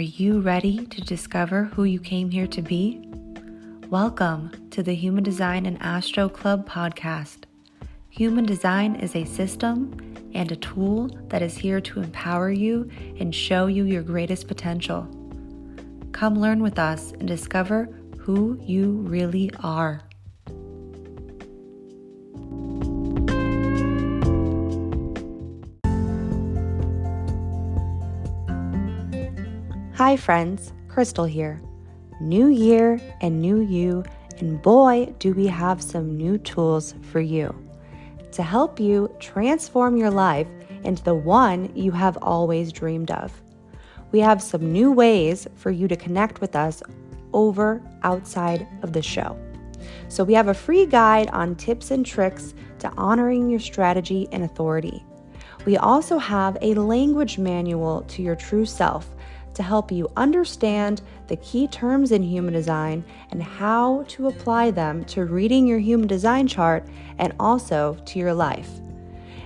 you ready to discover who you came here to be? Welcome to the Human Design and Astro Club podcast. Human Design is a system and a tool that is here to empower you and show you your greatest potential. Come learn with us and discover who you really are. Hi friends, Krystle here. New year and new you, and boy, do we have some new tools for you to help you transform your life into the one you have always dreamed of. We have some new ways for you to connect with us outside of the show. So we have a free guide on tips and tricks to honoring your strategy and authority. We also have a language manual to your true self to help you understand the key terms in human design and how to apply them to reading your human design chart and also to your life.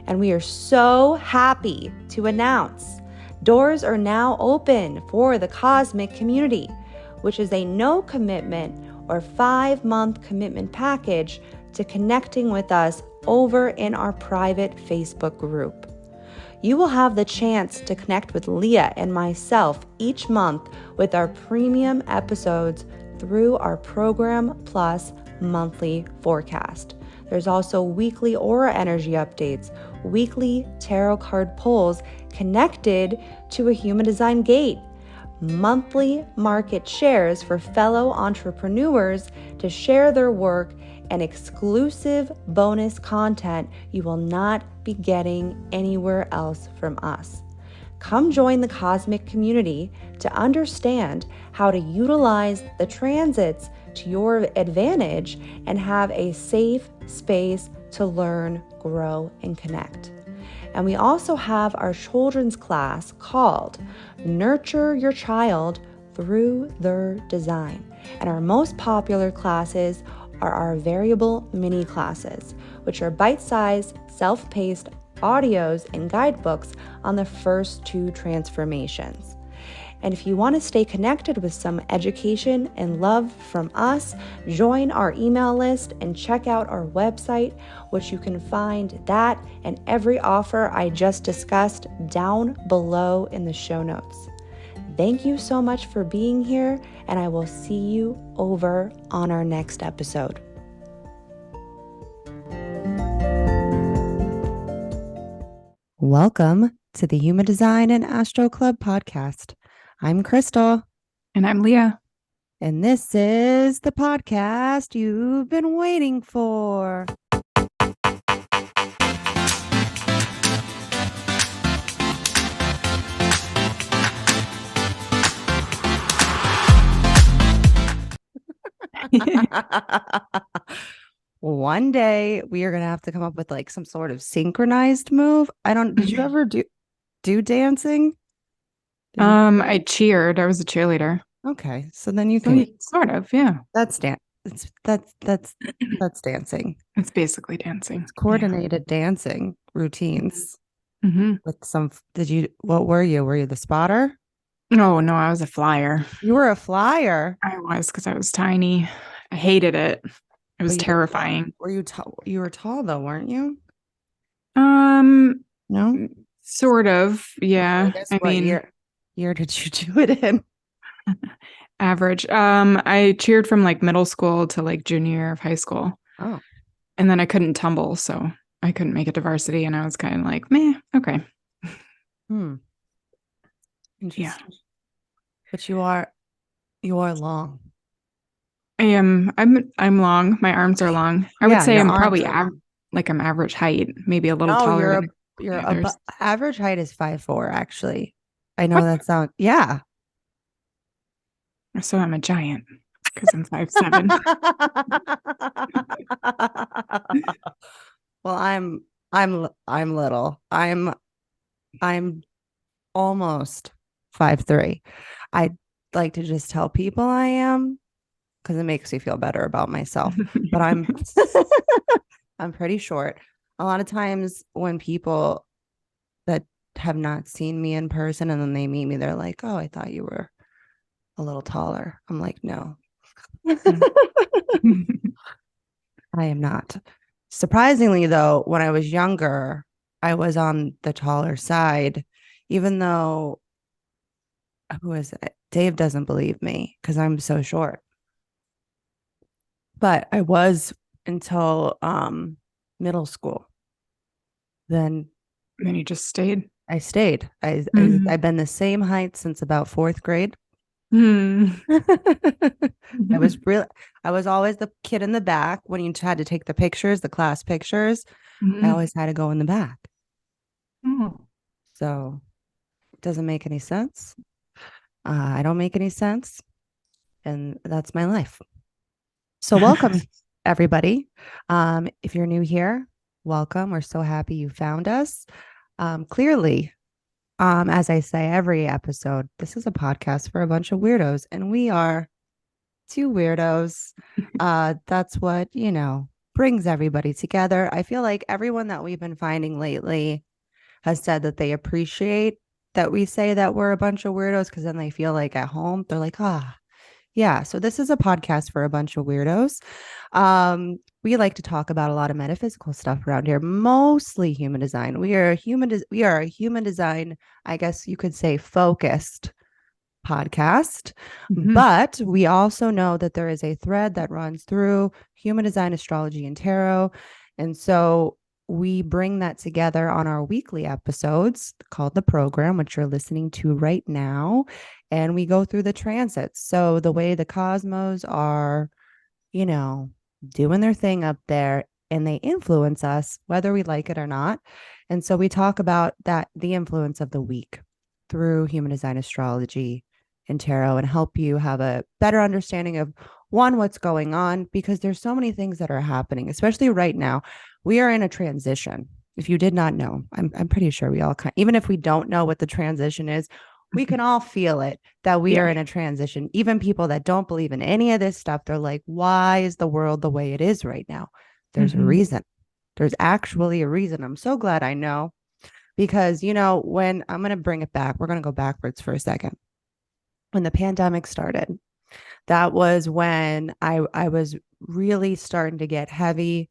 And we are so happy to announce doors are now open for the Cosmic Community, which is a no commitment or 5-month commitment package to connecting with us over in our private Facebook group. You will have the chance to connect with Leah and myself each month with our premium episodes through our Program Plus monthly forecast. There's also weekly aura energy updates, weekly tarot card pulls connected to a human design gate, monthly market shares for fellow entrepreneurs to share their work, and exclusive bonus content you will not be getting anywhere else from us. Come join the Cosmic Community to understand how to utilize the transits to your advantage and have a safe space to learn, grow, and connect. And we also have our children's class called Nurture Your Child Through Their Design. And our most popular classes are our variable mini classes, which are bite-sized, self-paced audios and guidebooks on the first 2 transformations. And if you want to stay connected with some education and love from us, join our email list and check out our website, which you can find that and every offer I just discussed down below in the show notes. Thank you so much for being here, and I will see you over on our next episode. Welcome to the Human Design and Astro Club podcast. I'm Krystle. And I'm Leah. And this is the podcast you've been waiting for. One day we are going to have to come up with like some sort of synchronized move. Did you ever do dancing? I cheered. I was a cheerleader. Okay. So then you can sort of, yeah. That's dancing. It's basically dancing. It's coordinated dancing routines. Mm-hmm. With some, what were you? Were you the spotter? No, I was a flyer. You were a flyer? I was, because I was tiny. I hated it. It was terrifying. Were you tall? You were tall though, weren't you? No? Sort of, yeah. I mean, year did you do it in? Average. I cheered from like middle school to like junior year of high school. Oh. And then I couldn't tumble, so I couldn't make it to varsity, and I was kind of like, meh, okay. Interesting. Yeah. But you are long. I am. I'm long. My arms are long. I would say I'm probably I'm average height, maybe a little taller. Your average height is 5'4", actually. I know that sounds, yeah. So I'm a giant because I'm 5'7". Well, I'm little. I'm almost 5'3". I like to just tell people I am because it makes me feel better about myself. But I'm I'm pretty short. A lot of times when people that have not seen me in person and then they meet me, they're like, "Oh, I thought you were a little taller. I'm like, no, Mm. I am not. Surprisingly, though, when I was younger, I was on the taller side, even though, who is it? Dave doesn't believe me because I'm so short. But I was until middle school. Then Then you just stayed. I stayed. Mm. I've been the same height since about fourth grade. Mm. I was really, I was always the kid in the back when you had to take the pictures, the class pictures. I Mm. always had to go in the back. Oh. So it doesn't make any sense. I don't make any sense. And that's my life. So welcome, everybody. If you're new here, welcome. We're so happy you found us. Clearly, as I say every episode, this is a podcast for a bunch of weirdos, and we are two weirdos. That's what, brings everybody together. I feel like everyone that we've been finding lately has said that they appreciate that we say that we're a bunch of weirdos because then they feel like at home. They're like, yeah. So this is a podcast for a bunch of weirdos. We like to talk about a lot of metaphysical stuff around here, mostly human design. We are a human design, I guess you could say, focused podcast. Mm-hmm. But we also know that there is a thread that runs through human design, astrology, and tarot. And so we bring that together on our weekly episodes called The Program, which you're listening to right now. And we go through the transits. So the way the cosmos are, you know, doing their thing up there and they influence us, whether we like it or not. And so we talk about that, the influence of the week through human design astrology and tarot, and help you have a better understanding of one, what's going on, because there's so many things that are happening, especially right now. We are in a transition. If you did not know, I'm pretty sure we all even if we don't know what the transition is, we can all feel it that we are Yeah. in a transition. Even people that don't believe in any of this stuff, they're like, why is the world the way it is right now? There's a Mm-hmm. reason. There's actually a reason. I'm so glad I know because, when I'm going to bring it back, we're going to go backwards for a second. When the pandemic started, that was when I was really starting to get heavy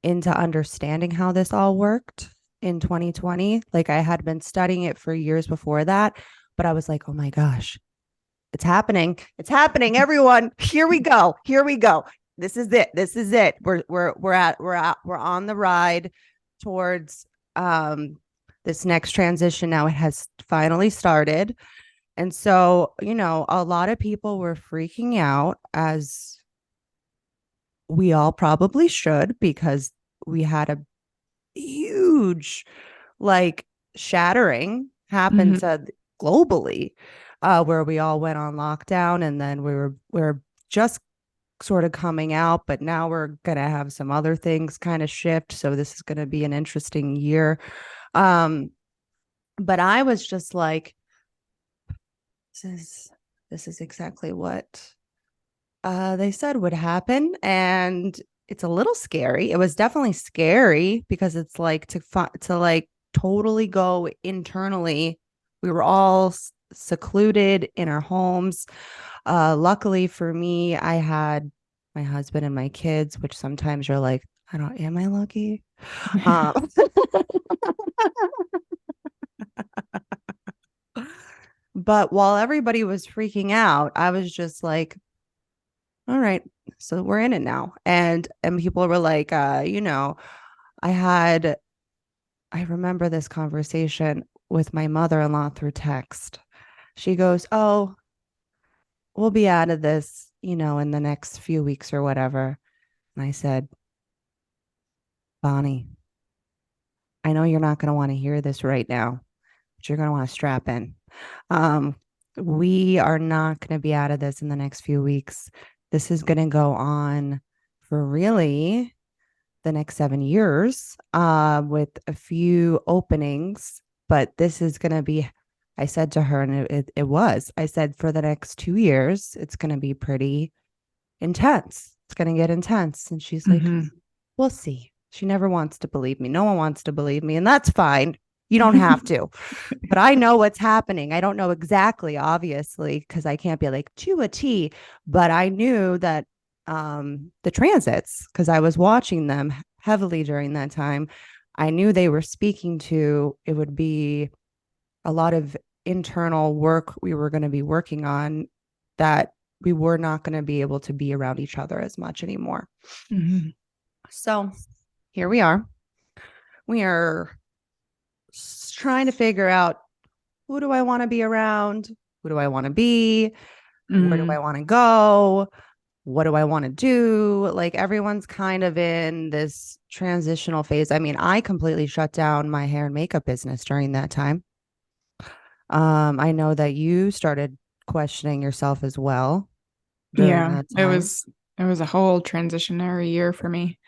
into understanding how this all worked in 2020. Like I had been studying it for years before that, but I was like, oh my gosh, it's happening. It's happening. Everyone, here we go. Here we go. This is it. This is it. We're on the ride towards this next transition. Now it has finally started. And so, a lot of people were freaking out, as we all probably should, because we had a huge, like, shattering happen Mm-hmm. to globally, where we all went on lockdown, and then we're just sort of coming out, but now we're gonna have some other things kind of shift. So this is gonna be an interesting year. Um, but I was just like, this is this is exactly what they said would happen, and it's a little scary. It was definitely scary because it's like to like totally go internally. We were all secluded in our homes. Luckily for me, I had my husband and my kids, which sometimes you're like, I don't, am I lucky? Um, but while everybody was freaking out, I was just like, all right, so we're in it now. And people were like, I had I remember this conversation with my mother-in-law through text. She goes, "Oh, we'll be out of this, in the next few weeks or whatever." And I said, "Bonnie, I know you're not going to want to hear this right now, but you're going to want to strap in. Um, we are not going to be out of this in the next few weeks. This is going to go on for really the next 7 years, with a few openings. But this is going to be," I said to her, and I said, for the next 2 years, it's going to be pretty intense. It's going to get intense. And she's like, Mm-hmm. we'll see. She never wants to believe me. No one wants to believe me. And that's fine. You don't have to, but I know what's happening. I don't know exactly, obviously, because I can't be like to a T, but I knew that the transits, because I was watching them heavily during that time, I knew they were speaking to, it would be a lot of internal work we were going to be working on that we were not going to be able to be around each other as much anymore. Mm-hmm. So here we are. We are trying to figure out, who do I want to be around? Who do I want to be? Where do I want to go? What do I want to do? Like, everyone's kind of in this transitional phase. I mean, I completely shut down my hair and makeup business during that time. I know that you started questioning yourself as well during Yeah, that time. it was a whole transitionary year for me.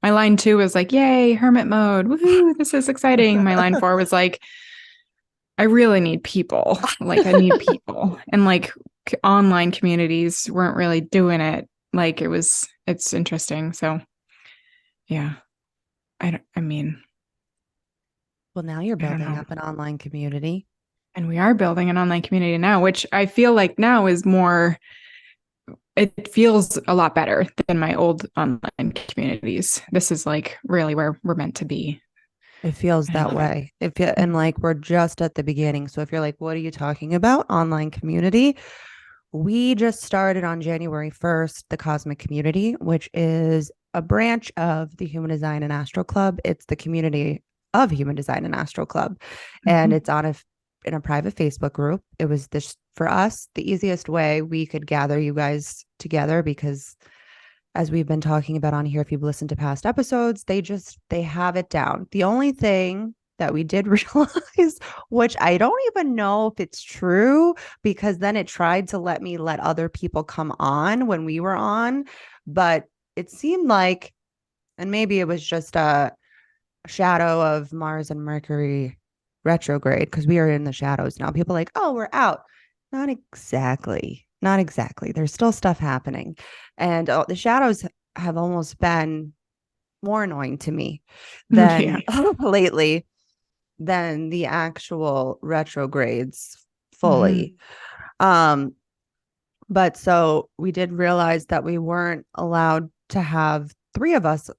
My line 2 was like, yay, hermit mode. Woohoo, this is exciting. My line 4 was like, I really need people. Like, I need people. And like online communities weren't really doing it. Like, it's interesting. So, yeah. I mean, Well, now you're I don't building know. up an online community. And we are building an online community now, which I feel like now is more, it feels a lot better than my old online communities. This is like really where we're meant to be. It feels that way. And like, we're just at the beginning. So if you're like, what are you talking about? Online community. We just started on January 1st, the Cosmic Community, which is a branch of the Human Design and Astro Club. It's the community of Human Design and Astro Club. And it's in a private Facebook group. It was this, for us, the easiest way we could gather you guys together, because as we've been talking about on here, if you've listened to past episodes, they have it down. The only thing that we did realize, which I don't even know if it's true, because then it tried to let me let other people come on when we were on, but it seemed like, and maybe it was just a shadow of Mars and Mercury retrograde, because we are in the shadows now. People are like, oh, we're out. Not exactly. Not exactly. There's still stuff happening. And the shadows have almost been more annoying to me than lately than the actual retrogrades fully. But so we did realize that we weren't allowed to have three of us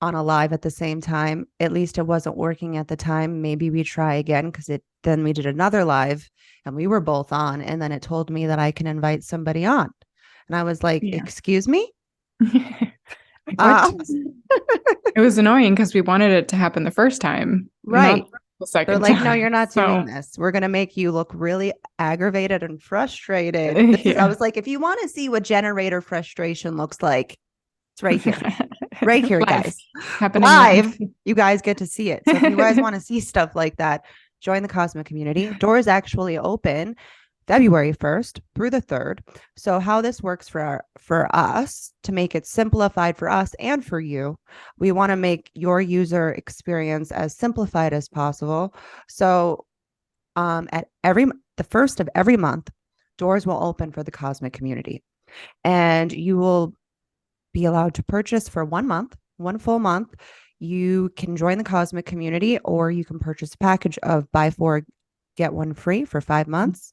on a live at the same time. At least it wasn't working at the time. Maybe we try again, because then we did another live and we were both on, and then it told me that I can invite somebody on. And I was like, excuse me? It was annoying because we wanted it to happen the first time. Right. The second They're like, time. no, you're not doing this. We're going to make you look really aggravated and frustrated. I was like, if you want to see what generator frustration looks like, it's right here. Right here, guys. Happening live. You guys get to see it. So if you guys want to see stuff like that, join the Cosmic Community. Doors actually open February 1st through the 3rd. So how this works for us, to make it simplified for us and for you, we want to make your user experience as simplified as possible. So at the first of every month, doors will open for the Cosmic Community, and you will be allowed to purchase for 1 month, one full month. You can join the Cosmic Community, or you can purchase a package of buy 4, get 1 free for 5 months.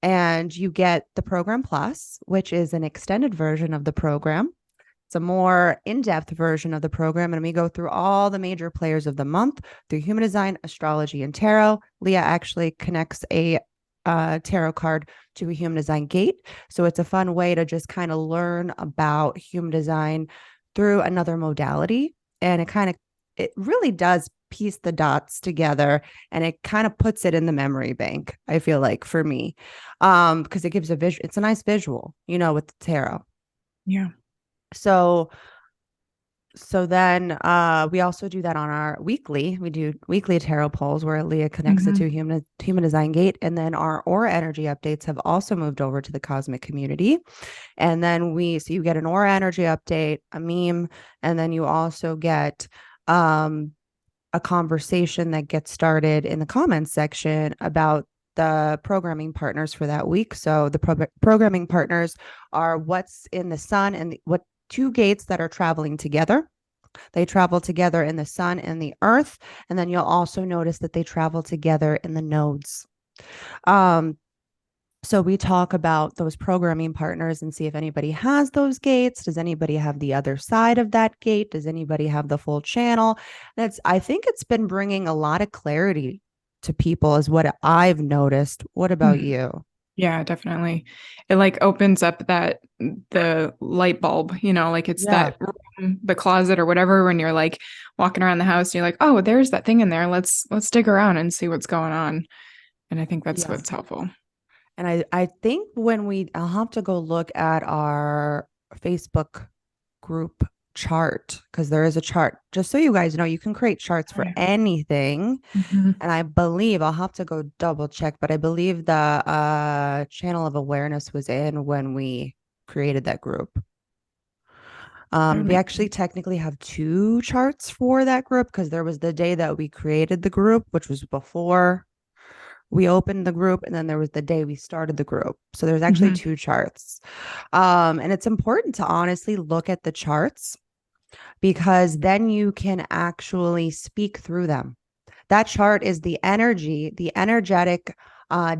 And you get the Program Plus, which is an extended version of the program. It's a more in-depth version of the program, and we go through all the major players of the month through Human Design, Astrology, and Tarot. Leah actually connects a tarot card to a Human Design gate. So it's a fun way to just kind of learn about Human Design through another modality. And it really does piece the dots together, and it kind of puts it in the memory bank, I feel like, for me, because it gives it's a nice visual, with the tarot. Yeah. So then we also do that on our we do weekly tarot polls where Leah connects it to human design gate. And then our aura energy updates have also moved over to the Cosmic Community. And then so you get an aura energy update, a meme, and then you also get a conversation that gets started in the comments section about the programming partners for that week. So the programming partners are what's in the sun and what 2 gates that are traveling together. They travel together in the sun and the earth. And then you'll also notice that they travel together in the nodes. Um, so we talk about those programming partners and see if anybody has those gates. Does anybody have the other side of that gate? Does anybody have the full channel? I think it's been bringing a lot of clarity to people is what I've noticed. What about Mhm. you? Yeah, definitely. It like opens up the light bulb, like it's Yeah. that room, the closet or whatever when you're like walking around the house and you're like, "Oh, there's that thing in there. Let's dig around and see what's going on." And I think that's Yeah. what's helpful. And I think I'll have to go look at our Facebook group chart because there is a chart. Just so you guys know, you can create charts Oh, for yeah. anything. Mhm. And I believe I'll have to go double check, but I believe the channel of awareness was in when we created that group. That would We make actually technically have two charts for that group because there was the day that we created the group, which was before we opened the group, and then there was the day we started the group. So there's actually Mhm. two charts. And it's important to honestly look at the charts because then you can actually speak through them. That chart is the energy, the energetic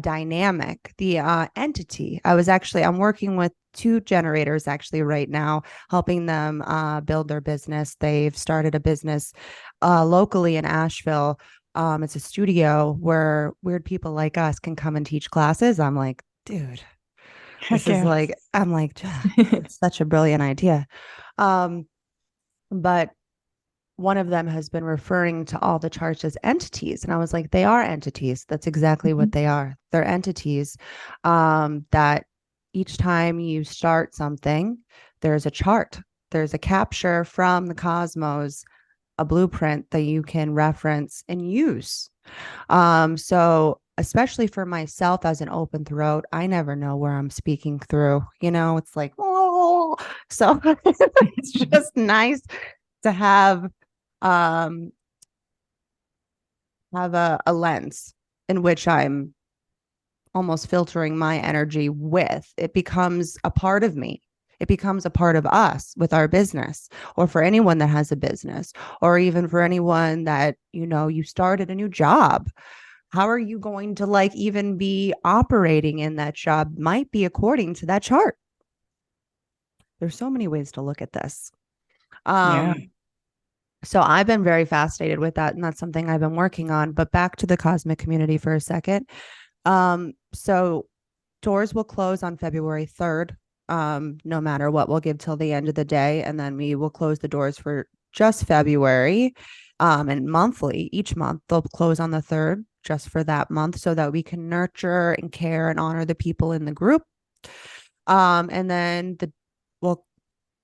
dynamic, the entity. I'm working with two generators actually right now, helping them build their business. They've started a business locally in Asheville. It's a studio where weird people like us can come and teach classes. I'm like, dude, Heck yeah. I'm like, it's such a brilliant idea. Um, but one of them has been referring to all the charts as entities. And I was like, they are entities. That's exactly what Mhm. they are. They're entities that each time you start something, there's a chart, there's a capture from the cosmos, a blueprint that you can reference and use. So especially for myself as an open throat, I never know where I'm speaking through. It's like, oh, so it's just nice to um have a lens in which I'm almost filtering my energy with. It becomes a part of me. It becomes a part of us with our business, or for anyone that has a business, or even for anyone that, you started a new job. How are you going to like even be operating in that job might be according to that chart. There's so many ways to look at this. Yeah. Um, so I've been very fascinated with that, and that's something I've been working on. But back to the cosmic community for a second. So doors will close on February 3rd. No matter what, we'll give till the end of the day, and then we will close the doors for just February. And monthly, each month they'll close on the 3rd just for that month so that we can nurture and care and honor the people in the group. And then well,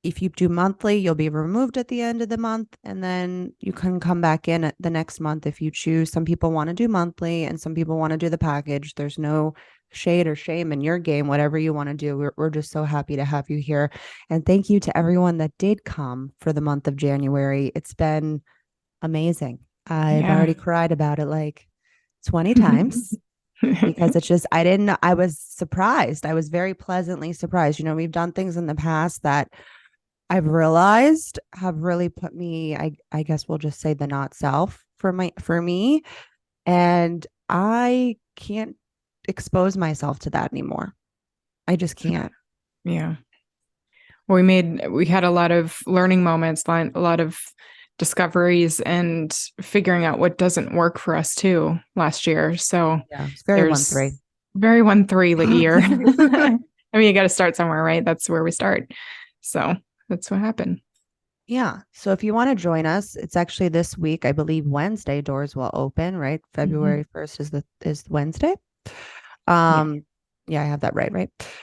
if you do monthly, you'll be removed at the end of the month, and then you can come back in at the next month if you choose. Some people want to do monthly, and some people want to do the package. There's no shade or shame in your game, whatever you want to do. We're just so happy to have you here. And thank you to everyone that did come for the month of January. It's been amazing. I've Yeah. already cried about it like 20 times because it's just, I didn't, I was surprised. I was very pleasantly surprised. We've done things in the past that I've realized have really put me, I guess we'll just say the not self for me. And I can't expose myself to that anymore. I just can't. Yeah. We had a lot of learning moments, a lot of discoveries and figuring out what doesn't work for us too last year. So Yeah. It's very one there's three. very 1-3 year. I mean, you got to start somewhere, right? That's where we start. So that's what happened. Yeah. So if you want to join us, it's actually this week. I believe Wednesday doors will open, right? Mhm. February 1st is Wednesday. Yeah. Um, yeah, I have that right.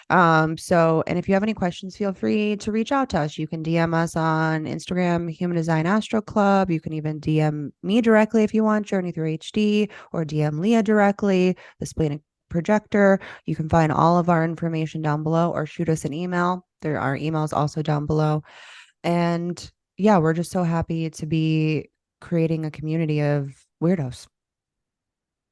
And if you have any questions, feel free to reach out to us. You can DM us on Instagram, Human Design Astro Club. You can even DM me directly if you want, Journey Through HD, or DM Leah directly, the Splenic Projector. You can find all of our information down below or shoot us an email. There are emails also down below. And yeah, we're just so happy to be creating a community of weirdos.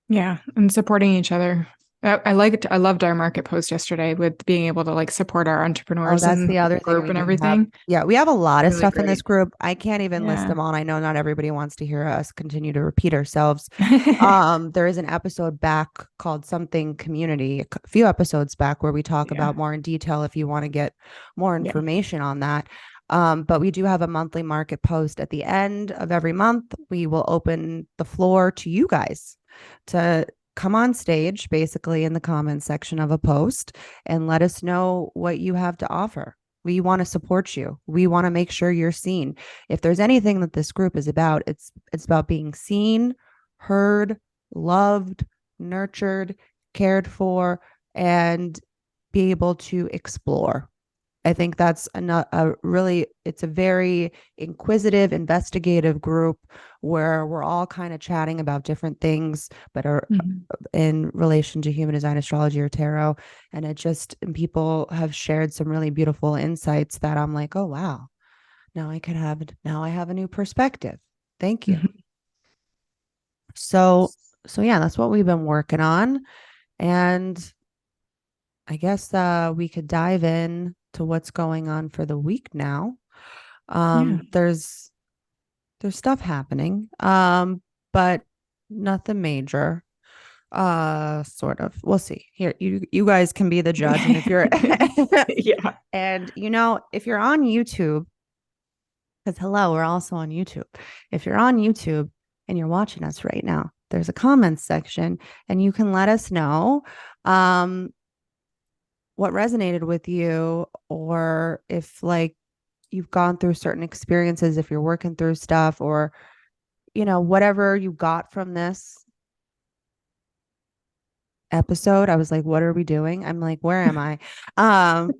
Yeah. And supporting each other. I loved our market post yesterday with being able to like support our Oh, entrepreneurs that's and the other the thing group we and do have. everything. Yeah, we have a lot of Really stuff in this great. group. I can't even list Yeah. them all. I know not everybody wants to hear us continue to repeat ourselves. There is an episode back called Something Community, a few episodes back where we talk Yeah. about more in detail if you want to get more Yeah. information on that. But we do have a monthly market post at the end of every month. We will open the floor to you guys to come on stage, basically in the comments section of a post, and let us know what you have to offer. We want to support you. We want to make sure you're seen. If there's anything that this group is about, it's about being seen, heard, loved, nurtured, cared for, and be able to explore. I think that's a really, it's a very inquisitive, investigative group where we're all kind of chatting about different things, but are Mhm. in relation to human design, astrology, or tarot. And it just, and people have shared some really beautiful insights that I'm like, oh, wow, now I have a new perspective. Thank you. Mhm. So, so yeah, that's what we've been working on. And I guess we could dive in to what's going on for the week now. Yeah. There's stuff happening, but nothing major. Sort of. We'll see. Here, you guys can be the judge, and if you're Yeah. and if you're on YouTube, because hello, we're also on YouTube. If you're on YouTube and you're watching us right now, there's a comments section, and you can let us know um what resonated with you, or if like you've gone through certain experiences, if you're working through stuff, or whatever you got from this episode. I was like, what are we doing? I'm like, where am I?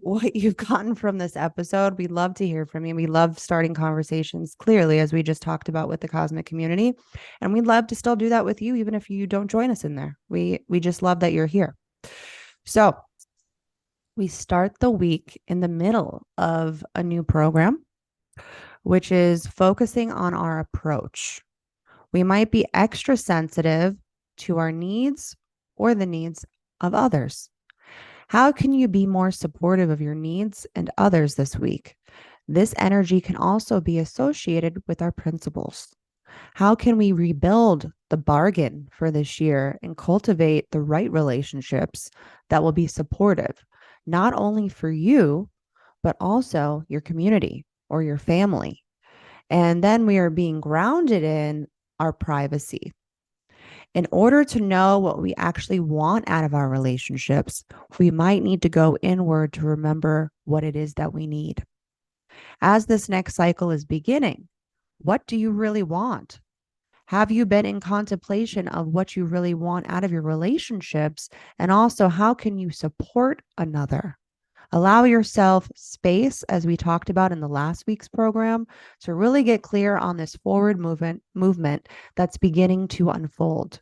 What you've gotten from this episode, we'd love to hear from you. We love starting conversations, clearly, as we just talked about with the cosmic community, and we'd love to still do that with you, even if you don't join us in there. We just love that you're here. So we start the week in the middle of a new program, which is focusing on our approach. We might be extra sensitive to our needs or the needs of others. How can you be more supportive of your needs and others this week? This energy can also be associated with our principles. How can we rebuild the bargain for this year and cultivate the right relationships that will be supportive, not only for you, but also your community or your family? And then we are being grounded in our privacy. In order to know what we actually want out of our relationships, we might need to go inward to remember what it is that we need. As this next cycle is beginning, what do you really want? Have you been in contemplation of what you really want out of your relationships? And also, how can you support another? Allow yourself space, as we talked about in the last week's program, to really get clear on this forward movement that's beginning to unfold.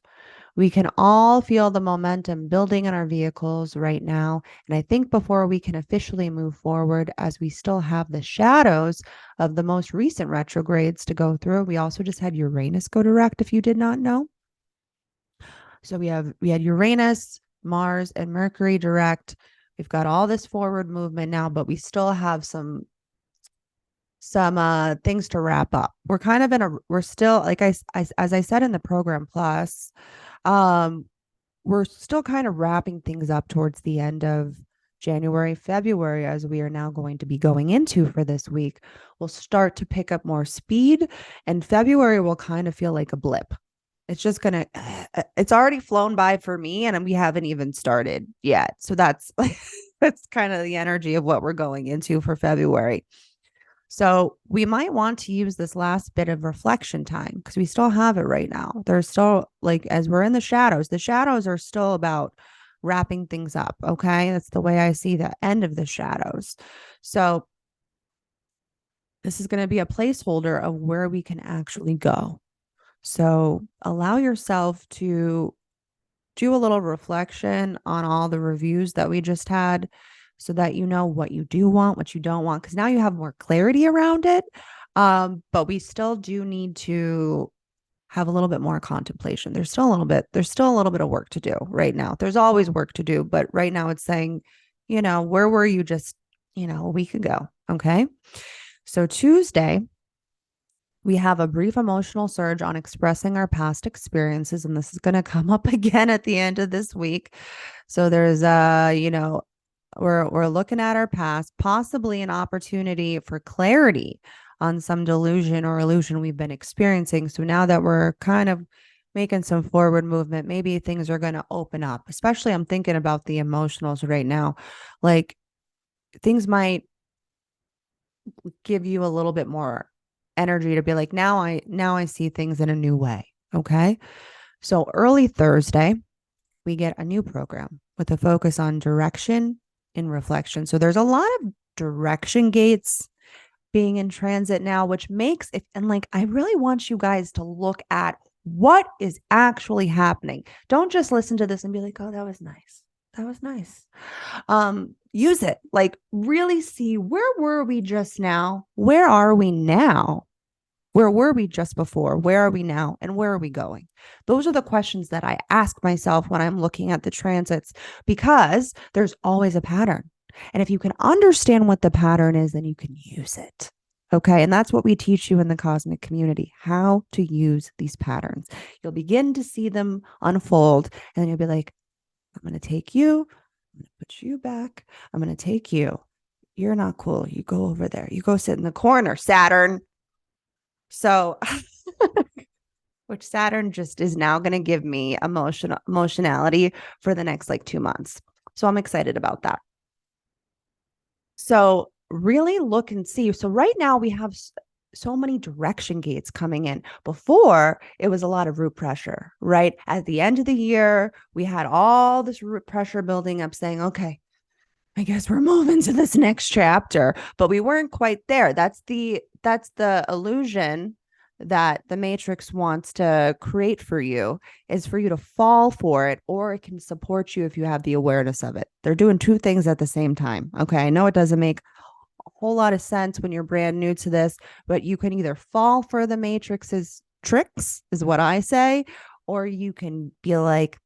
We can all feel the momentum building in our vehicles right now. And I think before we can officially move forward, as we still have the shadows of the most recent retrogrades to go through, we also just had Uranus go direct, if you did not know. So we had Uranus, Mars, and Mercury direct. We've got all this forward movement now, but we still have some things to wrap up. We're still, like as I said in the program plus, um we're still kind of wrapping things up towards the end of January, February, as we are now going to be going into for this week. We'll start to pick up more speed, and February will kind of feel like a blip. It's just gonna, it's already flown by for me, and we haven't even started yet. So that's that's kind of the energy of what we're going into for February. So we might want to use this last bit of reflection time because we still have it right now. There's still, like, as we're in the shadows are still about wrapping things up. Okay. That's the way I see the end of the shadows. So this is going to be a placeholder of where we can actually go. So allow yourself to do a little reflection on all the reviews that we just had so that you know what you do want, what you don't want, because now you have more clarity around it. But we still do need to have a little bit more contemplation. There's still a little bit of work to do right now. There's always work to do, but right now it's saying, where were you just, a week ago? Okay. So Tuesday, we have a brief emotional surge on expressing our past experiences, and this is going to come up again at the end of this week. So there's we're looking at our past, possibly an opportunity for clarity on some delusion or illusion we've been experiencing. So now that we're kind of making some forward movement, maybe things are going to open up. Especially I'm thinking about the emotionals right now. Like things might give you a little bit more energy to be like, now I see things in a new way. Okay. So early Thursday, we get a new program with a focus on direction and reflection. So there's a lot of direction gates being in transit now, which makes it, and like, I really want you guys to look at what is actually happening. Don't just listen to this and be like, oh, that was nice. That was nice. Use it. Like, really see, where were we just now? Where are we now? Where were we just before? Where are we now? And where are we going? Those are the questions that I ask myself when I'm looking at the transits, because there's always a pattern. And if you can understand what the pattern is, then you can use it. Okay. And that's what we teach you in the cosmic community, how to use these patterns. You'll begin to see them unfold, and then you'll be like, I'm going to take you. I'm going to put you back. I'm going to take you. You're not cool. You go over there. You go sit in the corner, Saturn. So, which Saturn just is now going to give me emotionality for the next like 2 months. So I'm excited about that. So really look and see. So right now we have so many direction gates coming in. Before, it was a lot of root pressure, right? At the end of the year, we had all this root pressure building up saying, okay, I guess we're moving to this next chapter, but we weren't quite there. That's the illusion that the matrix wants to create for you, is for you to fall for it, or it can support you if you have the awareness of it. They're doing two things at the same time. Okay. I know it doesn't make a whole lot of sense when you're brand new to this, but you can either fall for the matrix's tricks, is what I say, or you can be like,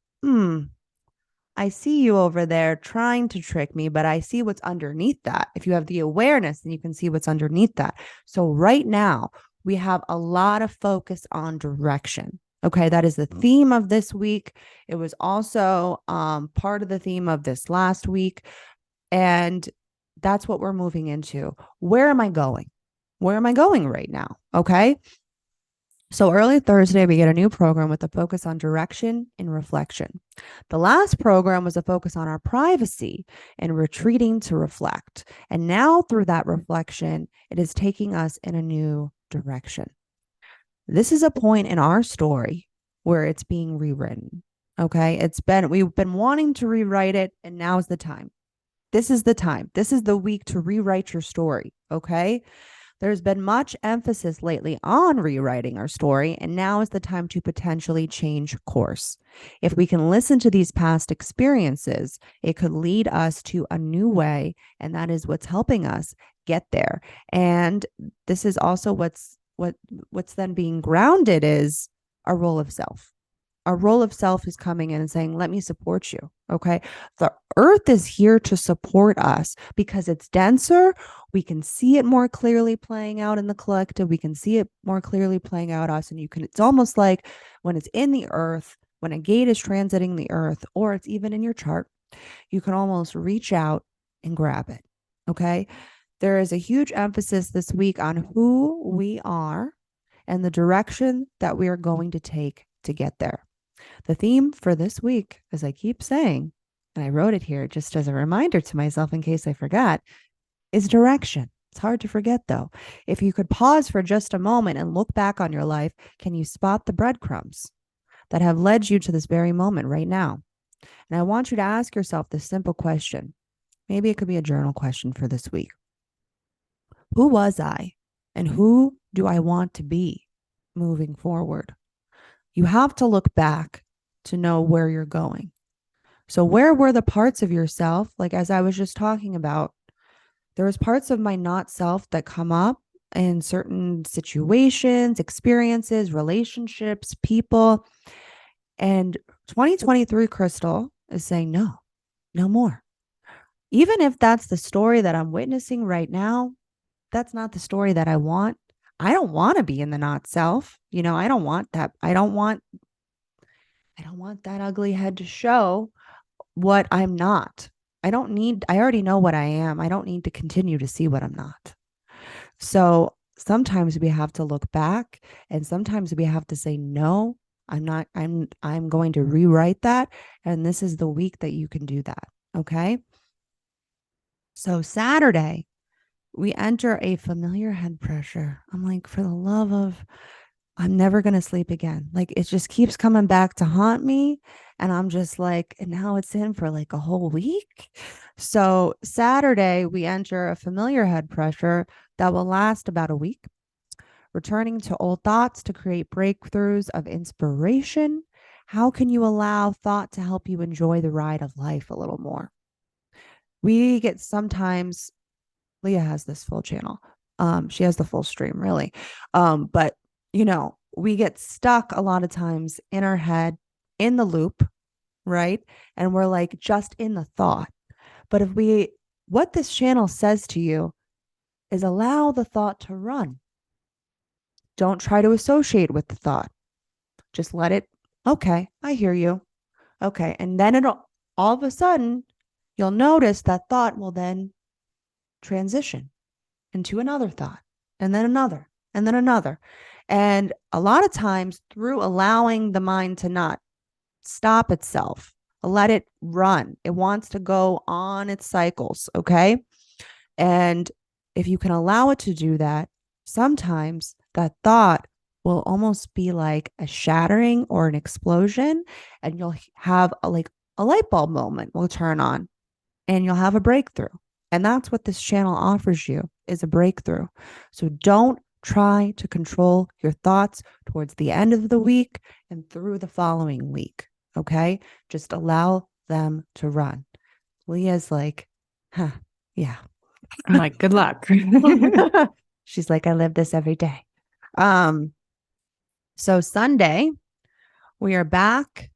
I see you over there trying to trick me, but I see what's underneath that. If you have the awareness, then you can see what's underneath that. So right now, we have a lot of focus on direction. Okay, that is the theme of this week. It was also part of the theme of this last week. And that's what we're moving into. Where am I going? Where am I going right now? Okay. So early Thursday, we get a new program with a focus on direction and reflection. The last program was a focus on our privacy and retreating to reflect. And now through that reflection, it is taking us in a new direction. This is a point in our story where it's being rewritten. Okay. We've been wanting to rewrite it, and now's the time. This is the time. This is the week to rewrite your story. Okay. There's been much emphasis lately on rewriting our story, and now is the time to potentially change course. If we can listen to these past experiences, it could lead us to a new way, and that is what's helping us get there. And this is also what's then being grounded is our role of self. Our role of self is coming in and saying, let me support you. Okay. The earth is here to support us because it's denser. We can see it more clearly playing out in the collective. We can see it more clearly playing out us. And it's almost like when it's in the earth, when a gate is transiting the earth, or it's even in your chart, you can almost reach out and grab it. Okay. There is a huge emphasis this week on who we are and the direction that we are going to take to get there. The theme for this week, as I keep saying, and I wrote it here just as a reminder to myself in case I forgot, is direction. It's hard to forget, though. If you could pause for just a moment and look back on your life, can you spot the breadcrumbs that have led you to this very moment right now? And I want you to ask yourself this simple question. Maybe it could be a journal question for this week. Who was I, and who do I want to be moving forward? You have to look back to know where you're going. So where were the parts of yourself, like as I was just talking about, there was parts of my not self that come up in certain situations, experiences, relationships, people. And 2023 Krystle is saying, no, no more. Even if that's the story that I'm witnessing right now, that's not the story that I want. I don't want to be in the not self. I don't want that. I don't want that ugly head to show what I'm not. I already know what I am. I don't need to continue to see what I'm not. So sometimes we have to look back, and sometimes we have to say, no, I'm not, I'm going to rewrite that. And this is the week that you can do that. Okay. So Saturday, we enter a familiar head pressure. I'm like, for the love of, I'm never going to sleep again. Like, it just keeps coming back to haunt me. And I'm just like, and now it's in for like a whole week. So Saturday, we enter a familiar head pressure that will last about a week, returning to old thoughts to create breakthroughs of inspiration. How can you allow thought to help you enjoy the ride of life a little more? We get sometimes, Leah has this full channel. She has the full stream, really. But we get stuck a lot of times in our head, in the loop, right? And we're like just in the thought. But what this channel says to you is allow the thought to run. Don't try to associate with the thought. Just let it, okay, I hear you. Okay. And then all of a sudden, you'll notice that thought will then transition into another thought, and then another, and then another. And a lot of times, through allowing the mind to not stop itself, let it run, it wants to go on its cycles. Okay. And if you can allow it to do that, sometimes that thought will almost be like a shattering or an explosion, and you'll have a light bulb moment will turn on, and you'll have a breakthrough. And that's what this channel offers you, is a breakthrough. So don't try to control your thoughts towards the end of the week and through the following week. Okay. Just allow them to run. Leah's like, huh, yeah. I'm like, good luck. She's like, I live this every day. So Sunday, we are back.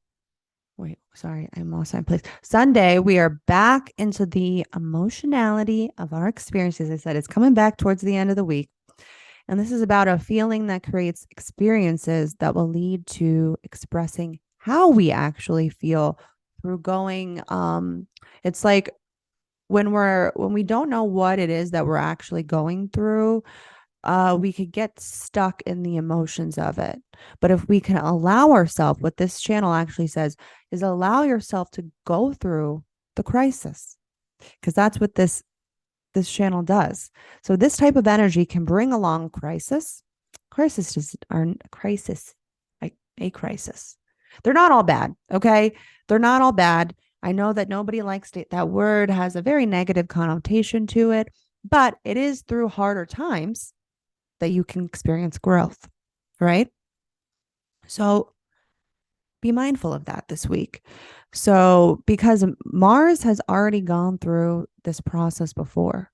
Wait, sorry, I'm lost my place. Sunday, we are back into the emotionality of our experiences. I said it's coming back towards the end of the week. And this is about a feeling that creates experiences that will lead to expressing how we actually feel through going. It's like when we don't know what it is that we're actually going through, we could get stuck in the emotions of it. But if we can allow ourselves, what this channel actually says is allow yourself to go through the crisis, because that's what this channel does. So this type of energy can bring along crisis. Crisis aren't a crisis, like a crisis. They're not all bad. Okay. They're not all bad. I know that nobody likes it. That word has a very negative connotation to it, but it is through harder times that you can experience growth, right? So be mindful of that this week. So, because Mars has already gone through this process before,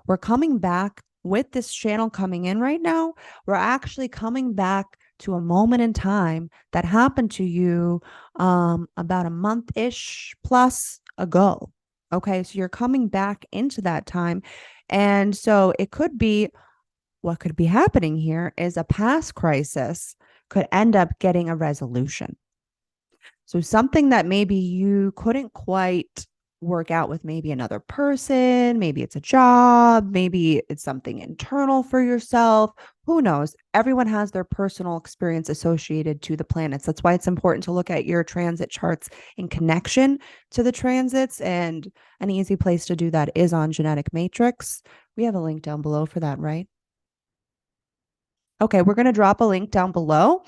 we're coming back with this channel coming in right now. We're actually coming back to a moment in time that happened to you about a month-ish plus ago. Okay, so you're coming back into that time. And so it could be, what could be happening here is a past crisis could end up getting a resolution. So something that maybe you couldn't quite work out with maybe another person, maybe it's a job, maybe it's something internal for yourself. Who knows? Everyone has their personal experience associated to the planets. That's why it's important to look at your transit charts in connection to the transits. And an easy place to do that is on Genetic Matrix. We have a link down below for that, right? Okay, we're going to drop a link down below.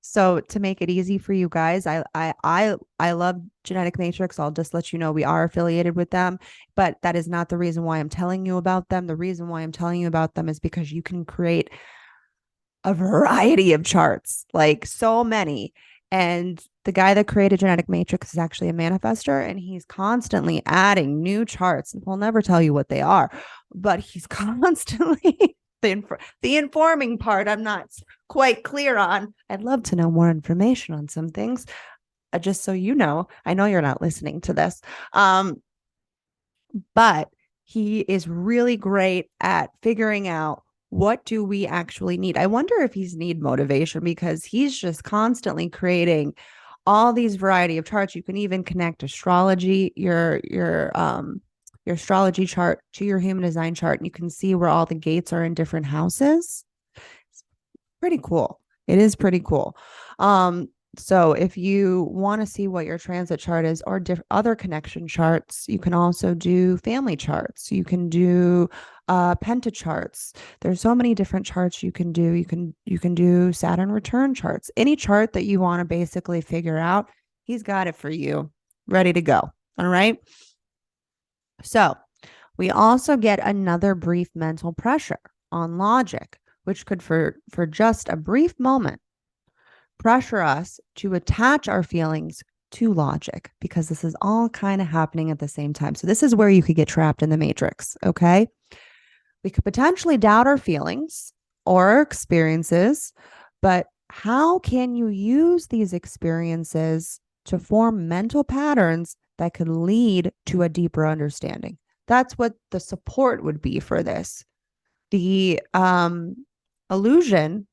So to make it easy for you guys, I love Genetic Matrix. I'll just let you know we are affiliated with them, but that is not the reason why I'm telling you about them. The reason why I'm telling you about them is because you can create a variety of charts, like so many. And The guy that created Genetic Matrix is actually a manifester, and he's constantly adding new charts. He'll never tell you what they are, but he's constantly the informing part I'm not quite clear on. I'd love to know more information on some things. Just so you know, I know you're not listening to this. But he is really great at figuring out what do we actually need. I wonder if he's need motivation because he's just constantly creating all these variety of charts. You can even connect astrology, your astrology chart to your human design chart, and you can see where all the gates are in different houses. It's pretty cool. It is pretty cool. So if you want to see what your transit chart is or other connection charts, you can also do family charts. You can do pentacharts. There's so many different charts you can do. You can do Saturn return charts. Any chart that you want to basically figure out, he's got it for you, ready to go. All right. So we also get another brief mental pressure on logic, which could for just a brief moment pressure us to attach our feelings to logic, because this is all kind of happening at the same time. So this is where you could get trapped in the matrix. Okay. We could potentially doubt our feelings or our experiences, but how can you use these experiences to form mental patterns that could lead to a deeper understanding? That's what the support would be for this. The illusion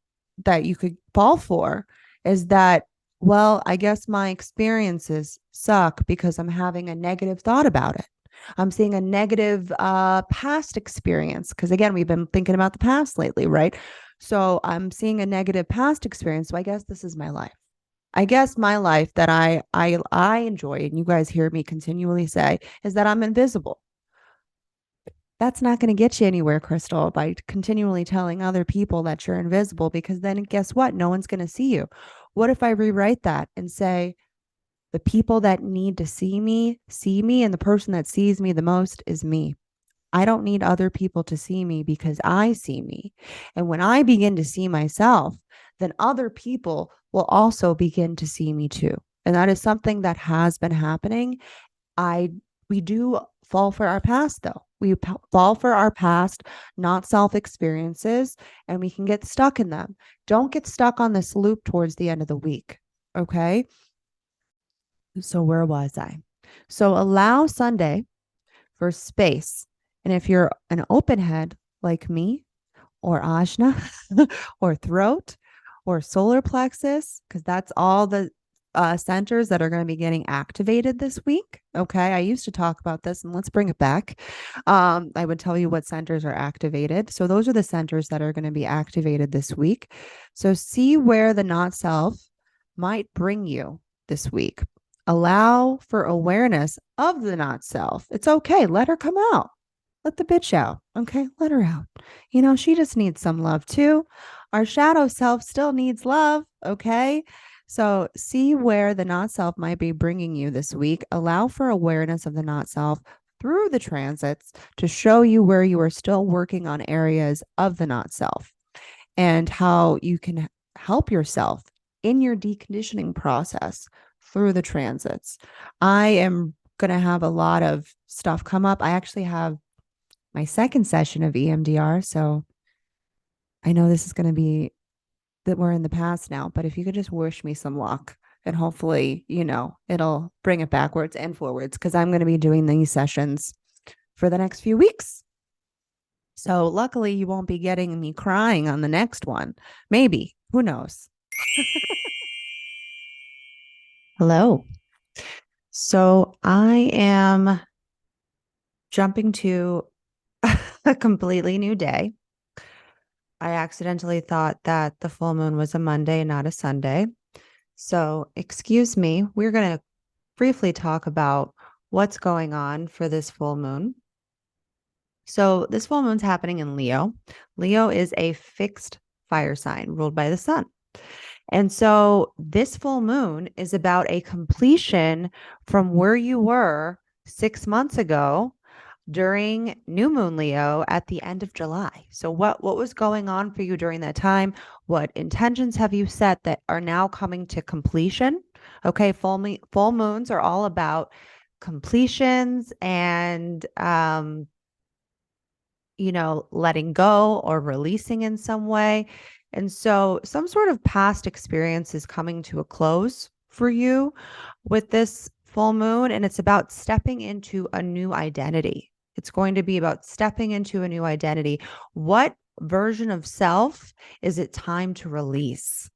that you could fall for is that, well, I guess my experiences suck because I'm having a negative thought about it. I'm seeing a negative past experience because, again, we've been thinking about the past lately, right? So I'm seeing a negative past experience. So I guess this is my life. I guess my life that I enjoy, and you guys hear me continually say, is that I'm invisible. That's not going to get you anywhere, Krystle, by continually telling other people that you're invisible, because then guess what? No one's going to see you. What if I rewrite that and say, the people that need to see me, and the person that sees me the most is me. I don't need other people to see me because I see me. And when I begin to see myself, then other people will also begin to see me too. And that is something that has been happening. We do fall for our past, though. We fall for our past, not self experiences, and we can get stuck in them. Don't get stuck on this loop towards the end of the week. Okay. So, where was I? So, allow Sunday for space. And if you're an open head like me, or ajna, or throat, or solar plexus, because that's all the centers that are going to be getting activated this week. Okay. I used to talk about this, and let's bring it back. I would tell you what centers are activated. So those are the centers that are going to be activated this week. So see where the not self might bring you this week. Allow for awareness of the not self. It's okay. Let her come out. Let the bitch out. Okay. Let her out. You know, she just needs some love too. Our shadow self still needs love. Okay. So see where the not self might be bringing you this week. Allow for awareness of the not self through the transits to show you where you are still working on areas of the not self and how you can help yourself in your deconditioning process through the transits. I am going to have a lot of stuff come up. I actually have my second session of EMDR. So I know this is going to be that we're in the past now, but if you could just wish me some luck, and hopefully, you know, it'll bring it backwards and forwards, because I'm going to be doing these sessions for the next few weeks. So luckily you won't be getting me crying on the next one. Maybe, who knows? Hello. So I am jumping to a completely new day. I accidentally thought that the full moon was a Monday, not a Sunday. So, excuse me, we're going to briefly talk about what's going on for this full moon. So, this full moon's happening in Leo. Leo is a fixed fire sign ruled by the sun. And so, this full moon is about a completion from where you were 6 months ago during new moon Leo at the end of July. So what was going on for you during that time? What intentions have you set that are now coming to completion? Okay, full moons are all about completions and letting go or releasing in some way. And so some sort of past experience is coming to a close for you with this full moon, and it's about stepping into a new identity. It's going to be about stepping into a new identity. What version of self is it time to release?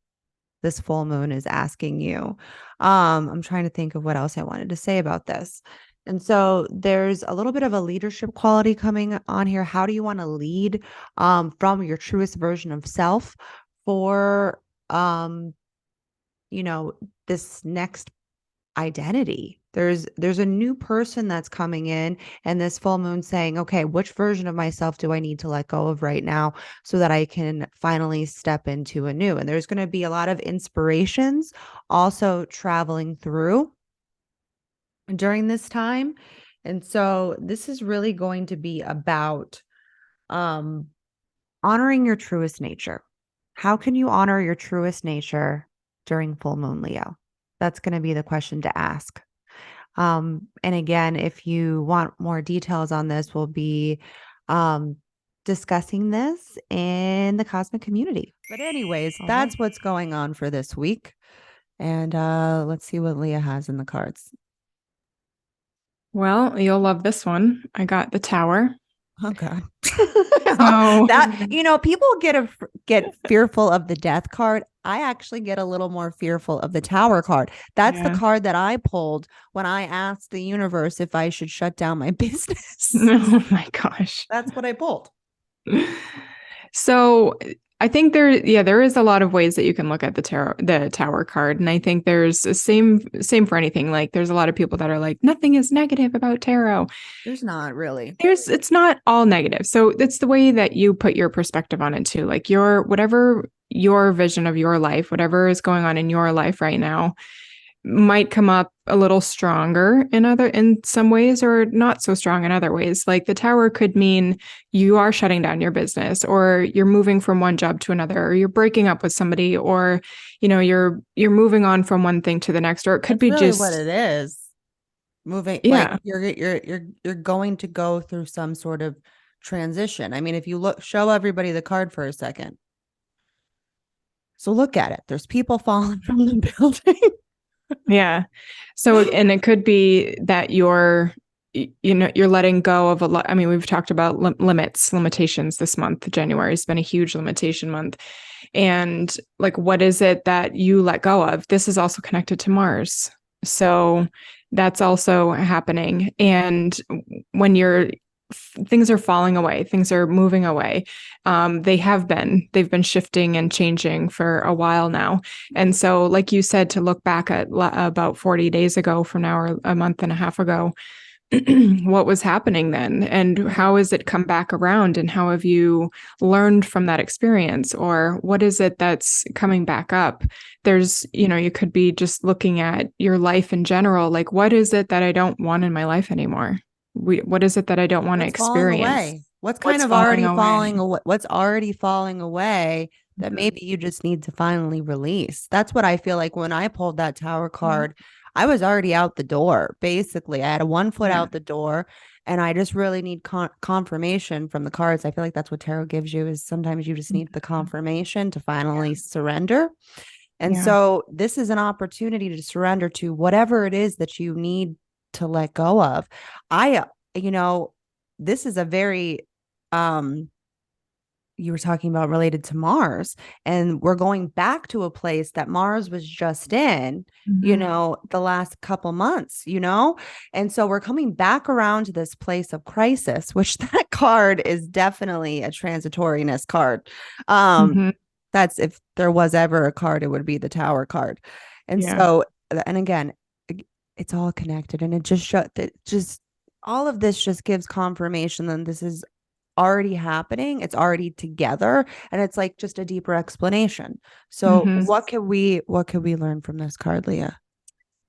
This full moon is asking you. I'm trying to think of what else I wanted to say about this. And so there's a little bit of a leadership quality coming on here. How do you want to lead from your truest version of self for um, you know, this next identity? There's a new person that's coming in, and this full moon saying, okay, which version of myself do I need to let go of right now so that I can finally step into a new? And there's going to be a lot of inspirations also traveling through during this time. And so this is really going to be about um honoring your truest nature. How can you honor your truest nature during full moon, Leo? That's going to be the question to ask. And again, if you want more details on this, we'll be um, discussing this in the cosmic community. But anyways, All right. that's what's going on for this week. And let's see what Leah has in the cards. Well, you'll love this one. I got the Tower. Oh God. So That people get fearful of the death card. I actually get a little more fearful of the Tower card. That's the yeah. card that I pulled when I asked the universe if I should shut down my business. Oh my gosh. That's what I pulled. So I think there is a lot of ways that you can look at the Tower card. And I think there's the same for anything. Like there's a lot of people that are like, nothing is negative about tarot. There's not really. It's not all negative. So it's the way that you put your perspective on it too. Like whatever your vision of your life, whatever is going on in your life right now, might come up a little stronger in some ways or not so strong in other ways. Like the Tower could mean you are shutting down your business, or you're moving from one job to another, or you're breaking up with somebody, or you're moving on from one thing to the next, or it could That's be really what just it is. Moving, like yeah. you're going to go through some sort of transition. I mean, if you show everybody the card for a second. So look at it. There's people falling from the building. Yeah. So, and it could be that you're letting go of a lot. I mean, we've talked about limitations this month. January has been a huge limitation month. And like, what is it that you let go of? This is also connected to Mars. So that's also happening. And when things are falling away, things are moving away. They've been shifting and changing for a while now. And so, like you said, to look back at about 40 days ago from now, or a month and a half ago, what was happening then, and how has it come back around, and how have you learned from that experience, or what is it that's coming back up? You could be just looking at your life in general, like, what is it that I don't want in my life anymore? What is it that I don't want to What's falling experience? away? What's kind What's of falling already away? falling away? What's already falling away that Mhm. maybe you just need to finally release? That's what I feel like when I pulled that Tower Mhm. card. I was already out the door. Basically, I had a 1 foot Yeah. out the door, and I just really need confirmation from the cards. I feel like that's what tarot gives you, is sometimes you just need the confirmation to finally surrender. And Yeah. so this is an opportunity to surrender to whatever it is that you need to let go of. I, you know, this is a very, you were talking about related to Mars, and we're going back to a place that Mars was just in, Mhm. the last couple months, and so we're coming back around to this place of crisis, which that card is definitely a transitoriness card. Um, Mhm. that's if there was ever a card, it would be the Tower card. And Yeah. so, and again, it's all connected, and it just all of this just gives confirmation that this is already happening. It's already together, and it's like just a deeper explanation. So, Mhm. what could we learn from this card, Leah?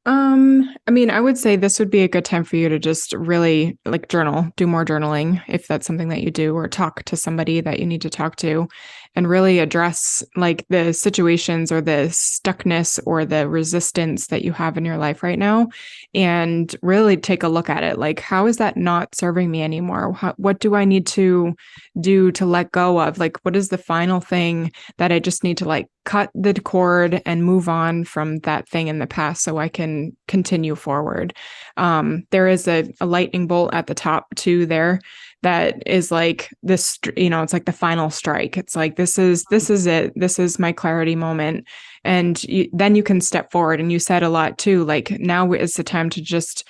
I mean, I would say this would be a good time for you to just really like journal, do more journaling if that's something that you do, or talk to somebody that you need to talk to, and really address like the situations or the stuckness or the resistance that you have in your life right now, and really take a look at it. Like, how is that not serving me anymore? What do I need to do to let go of? Like, what is the final thing that I just need to like cut the cord and move on from that thing in the past so I can continue forward? There is a lightning bolt at the top too there that is like this, it's like the final strike. It's like, this is it. This is my clarity moment. And then you can step forward. And you said a lot too, like now is the time to just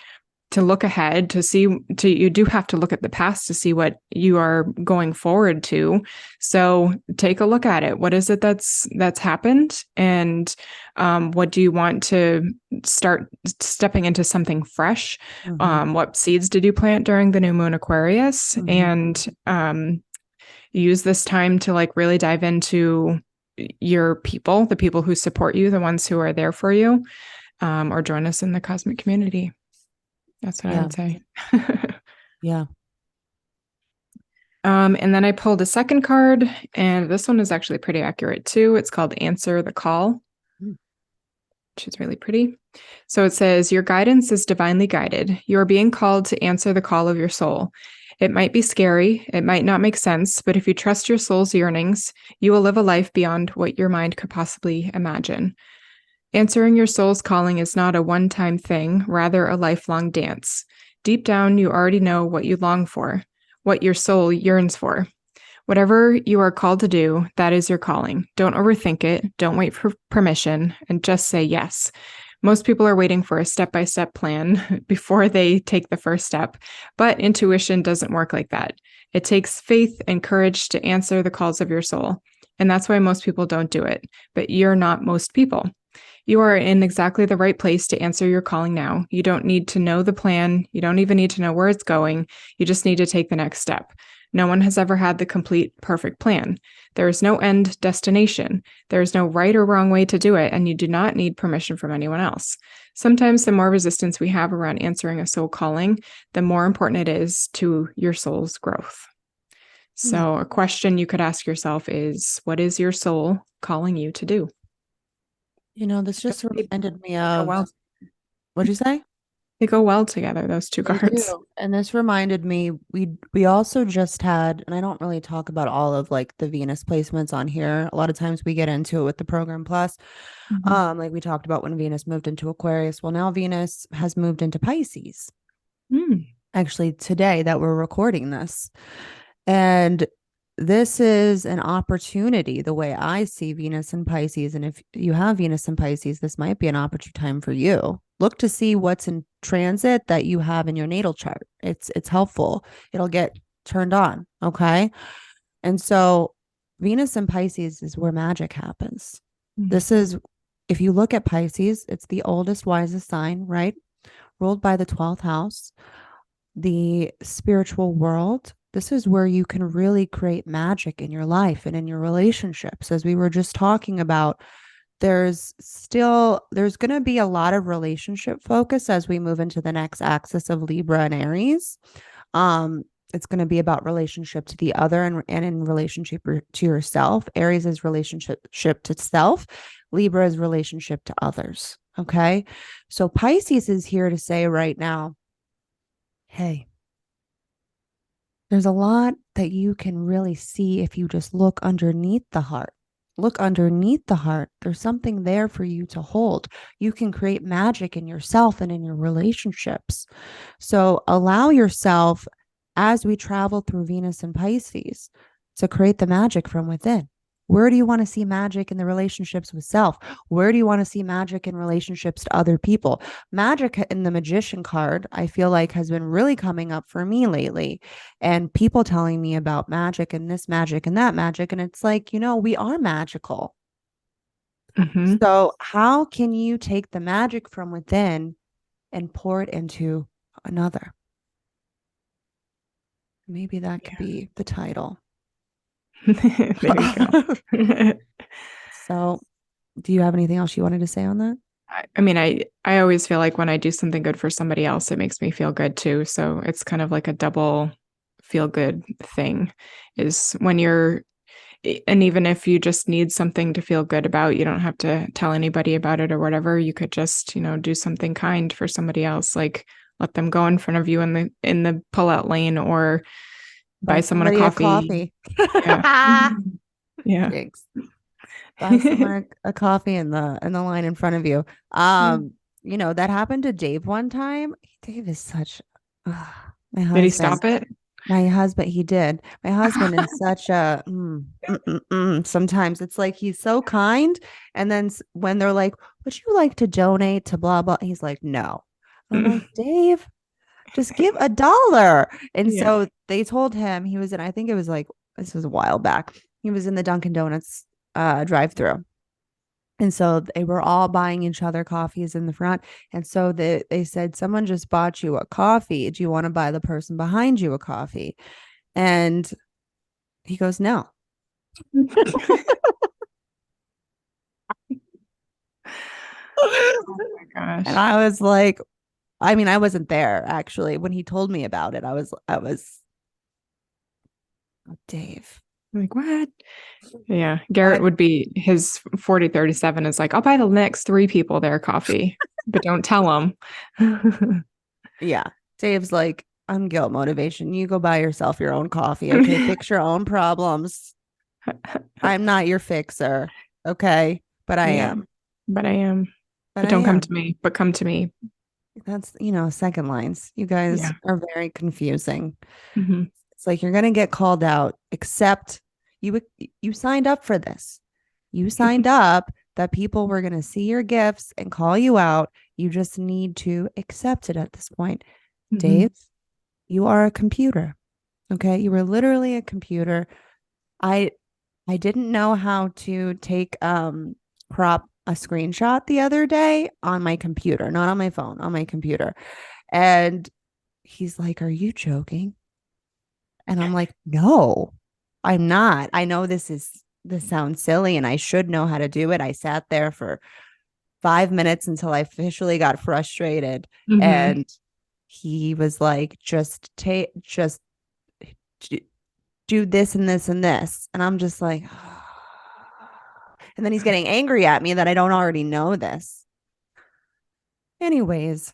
to look ahead, to see, you do have to look at the past to see what you are going forward to. So take a look at it. What is it that's happened? And what do you want to start stepping into something fresh? What seeds did you plant during the new moon Aquarius? And use this time to like really dive into your people, the people who support you, the ones who are there for you, or join us in the cosmic community. That's what I would say. Yeah. And then I pulled a second card, and this one is actually pretty accurate too. It's called Answer the Call, which is really pretty. So it says, your guidance is divinely guided. You are being called to answer the call of your soul. It might be scary. It might not make sense, but if you trust your soul's yearnings, you will live a life beyond what your mind could possibly imagine. Answering your soul's calling is not a one-time thing, rather a lifelong dance. Deep down, you already know what you long for, what your soul yearns for. Whatever you are called to do, that is your calling. Don't overthink it. Don't wait for permission, and just say yes. Most people are waiting for a step-by-step plan before they take the first step, but intuition doesn't work like that. It takes faith and courage to answer the calls of your soul, and that's why most people don't do it. But you're not most people. You are in exactly the right place to answer your calling now. You don't need to know the plan. You don't even need to know where it's going. You just need to take the next step. No one has ever had the complete, perfect plan. There is no end destination. There is no right or wrong way to do it, and you do not need permission from anyone else. Sometimes the more resistance we have around answering a soul calling, the more important it is to your soul's growth. So a question you could ask yourself is, what is your soul calling you to do? This just reminded me of, what'd you say? They go well together, those two cards. And this reminded me, we also just had, and I don't really talk about all of like the Venus placements on here. A lot of times we get into it with the Program Plus. Like we talked about when Venus moved into Aquarius. Well, now Venus has moved into Pisces. Actually, today that we're recording this. And this is an opportunity, the way I see Venus and Pisces. And if you have Venus and Pisces, this might be an opportune time for you. Look to see what's in transit that you have in your natal chart. It's helpful. It'll get turned on. Okay. And so Venus and Pisces is where magic happens. This is, if you look at Pisces, it's the oldest, wisest sign, right? Ruled by the 12th house, the spiritual world. This is where you can really create magic in your life and in your relationships. As we were just talking about, there's going to be a lot of relationship focus as we move into the next axis of Libra and Aries. It's going to be about relationship to the other and in relationship to yourself. Aries is relationship to self. Libra is relationship to others. Okay. So Pisces is here to say right now, hey, there's a lot that you can really see if you just look underneath the heart. Look underneath the heart. There's something there for you to hold. You can create magic in yourself and in your relationships. So allow yourself, as we travel through Venus and Pisces, to create the magic from within. Where do you want to see magic in the relationships with self? Where do you want to see magic in relationships to other people? Magic in the Magician card, I feel like, has been really coming up for me lately. And people telling me about magic and this magic and that magic. And it's like, we are magical. So how can you take the magic from within and pour it into another? Maybe that could be the title. There you go. So do you have anything else you wanted to say on that? I mean, I always feel like when I do something good for somebody else, it makes me feel good too. So it's kind of like a double feel good thing, is when you're And even if you just need something to feel good about, you don't have to tell anybody about it or whatever. You could just, do something kind for somebody else, like let them go in front of you in the pullout lane, or buy someone a somebody a coffee. coffee. Yeah. Yeah. Jinx. Buy someone a coffee in the line in front of you. Yeah. That happened to Dave one time. Dave is such my Did he husband. stop it? My husband, he did. My husband is such a sometimes it's like he's so kind. And then when they're like, would you like to donate to blah, blah? He's like, no. I'm like, Dave, just give $1. And Yeah. so they told him he was in, I think it was like, this was a while back. He was in the Dunkin' Donuts drive through. And so they were all buying each other coffees in the front. And so they said, someone just bought you a coffee. Do you want to buy the person behind you a coffee? And he goes, no. Oh my And gosh. I was like, I mean, I wasn't there actually when he told me about it. I was, oh, Dave. Like, what? Yeah. Garrett But would be his 4037 is like, I'll buy the next 3 people their coffee, but don't tell them. yeah, Dave's like, I'm guilt motivation. You go buy yourself your own coffee. Okay. Fix your own problems. I'm not your fixer. Okay. But I Yeah. am. But I am. But But I don't come to am. me. But come to me. That's, second lines. You guys Yeah. are very confusing. Hmm. It's like you're going to get called out, except you you signed up for this. You signed up that people were going to see your gifts and call you out. You just need to accept it at this point. Hmm. Dave, you are a computer. Okay? You were literally a computer. I I didn't know how to take crop a screenshot the other day on my computer, not on my phone, on my computer. And he's like, "Are you joking?" And I'm like, "No, I'm not. I know this sounds silly and I should know how to do it. I sat there for 5 minutes until I officially got frustrated." Hmm. And he was like, just do this and this and this. And I'm just like, and then he's getting angry at me that I don't already know this. Anyways,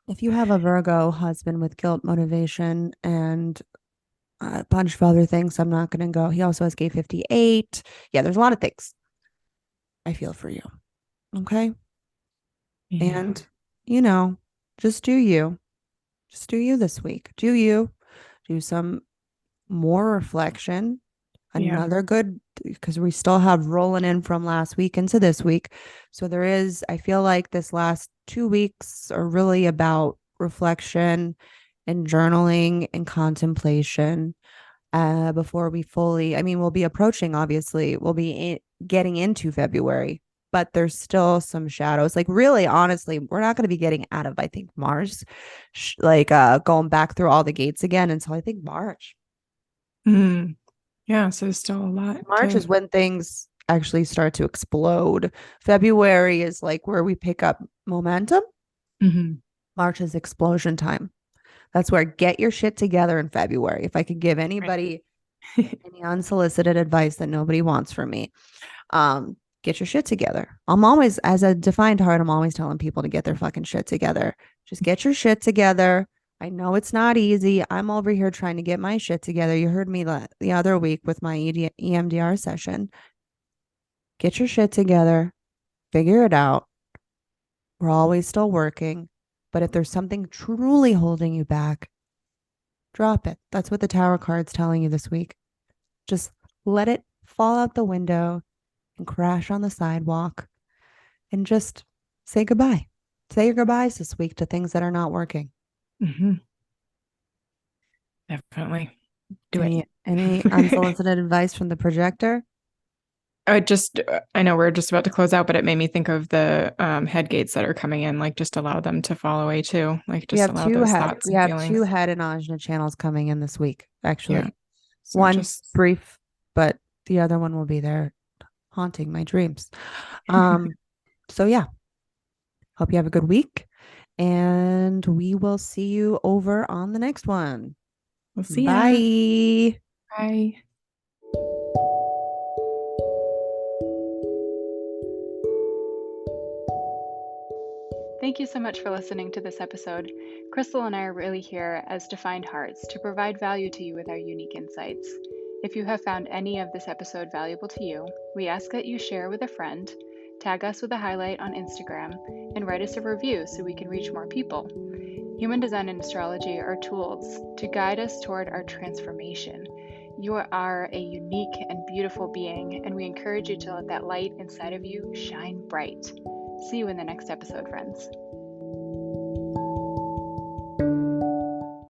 if you have a Virgo husband with guilt motivation and a bunch of other things, I'm not going to go. He also has gay 58. Yeah, there's a lot of things. I feel for you. Okay. Yeah. And, you know, just do you. Just do you this week. Do you do some more reflection? Yeah. Another good, because we still have rolling in from last week into this week. So there is, I feel like this last 2 weeks are really about reflection and journaling and contemplation before we fully, I mean, we'll be approaching, obviously, we'll be getting into February, but there's still some shadows. Like, really, honestly, we're not going to be getting out of, I think, Mars, going back through all the gates again until I think March. Mm. Yeah. So there's still a lot March to. is when things actually start to explode. February is like where we pick up momentum. Hmm. March is explosion time. That's where get your shit together in February. If I could give Right. anybody any unsolicited advice that nobody wants from me, get your shit together. I'm always, as a defined heart, I'm always telling people to get their fucking shit together. Just get your shit together. I know it's not easy. I'm over here trying to get my shit together. You heard me the other week with my EMDR session. Get your shit together, figure it out. We're always still working. But if there's something truly holding you back, drop it. That's what the Tower card's telling you this week. Just let it fall out the window and crash on the sidewalk and just say goodbye. Say your goodbyes this week to things that are not working. Hmm. Definitely. Do it. Any unsolicited advice from the projector? I know we're just about to close out, but it made me think of the head gates that are coming in. Like, just allow them to fall away too. Like, We just have allow two those head thoughts we and have two feelings. head and ajna channels coming in this week, Yeah. actually. So One just, brief, but the other one will be there haunting my dreams. Um, so yeah, hope you have a good week. And we will see you over on the next one. we'll see ya. Bye. Bye. Thank you so much for listening to this episode. Krystle and I are really here as defined hearts to provide value to you with our unique insights. If you have found any of this episode valuable to you, we ask that you share with a friend, tag us with a highlight on Instagram, and write us a review so we can reach more people. Human design and astrology are tools to guide us toward our transformation. You are a unique and beautiful being, and we encourage you to let that light inside of you shine bright. See you in the next episode, friends.